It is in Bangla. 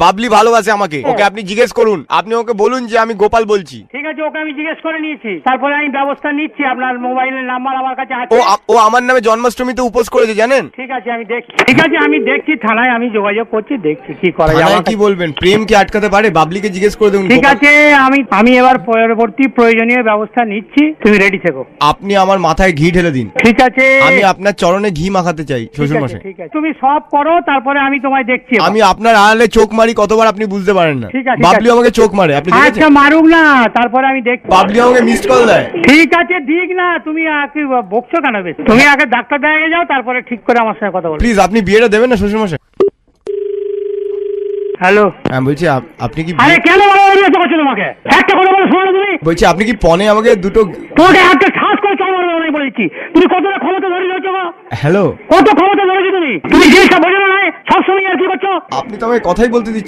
বাবলি ভালোবাসে আমাকে, ওকে আপনি জিজ্ঞেস করুন, আপনি ওকে বলুন যে আমি গোপাল বলছি। ঠিক আছে, ওকে আমি জিজ্ঞেস করে নিয়েছি, তারপরে আমি ব্যবস্থা নিচ্ছি। আপনার মোবাইলের নাম্বার আমার কাছে আছে। ও আমার নামে জন্মাষ্টমীতে উপোস করেছে জানেন। ঠিক আছে, আমি দেখছি। ঠিক আছে, আমি দেখছি, থানায় আমি যোগাযোগ করছি, দেখছি কি করা যায়। থানায় কি বলবেন? প্রেম কি আটকাতে পারে? বাবলিকে জিজ্ঞেস করে দেখুন। ঠিক আছে, আমি এবার পরবর্তী প্রয়োজনীয় ব্যবস্থা নিচ্ছি, তুমি রেডি থেকো। আপনি আমার মাথায় ঘি ঢেলে দিন। ঠিক আছে, আমি আপনার চরণে ঘি মাখাতে চাই শ্বশুর মশাই। ঠিক আছে, তুমি সব করো, তারপরে আমি তোমায় দেখছি। আমি আপনার আড়ালে চোখ মারি কতবার আপনি বুঝতে পারেন না। ঠিক আছে, বাবলি আমাকে চোখ মারে, আপনি আচ্ছা দেখেছেন? মারুক না, তারপরে আমি দেখছি। বাবলি আমাকে মিসড কল দেয়। ঠিক আছে, ঠিক না, তুমি আগে বকছো কেন বেশি? তুমি আগে ডাক্তার দেখে যাও, তারপরে ঠিক করে আমার সঙ্গে কথা বলো। প্লিজ আপনি বিয়েটা দেবেন না শ্বশুর মশাই? হ্যালো, হ্যাঁ বলছি আপনি কি আরে কেন করছো তোমাকে? একটা কথা বলে শোনো তুমি। বলছি আপনি কি পনে আমাকে দুটো? তোমাকে একটা শ্বাস করে চাল মারবো আমি বলেছি। তুমি কতটা ক্ষমতা ধরে রয়েছো? হ্যালো, কত ক্ষমতা ধরেছো তুমি? তুমি জিনিসটা বোঝো না, সবসময় আর কি করছো? আপনি তো আমাকে কথাই বলতে দিচ্ছেন।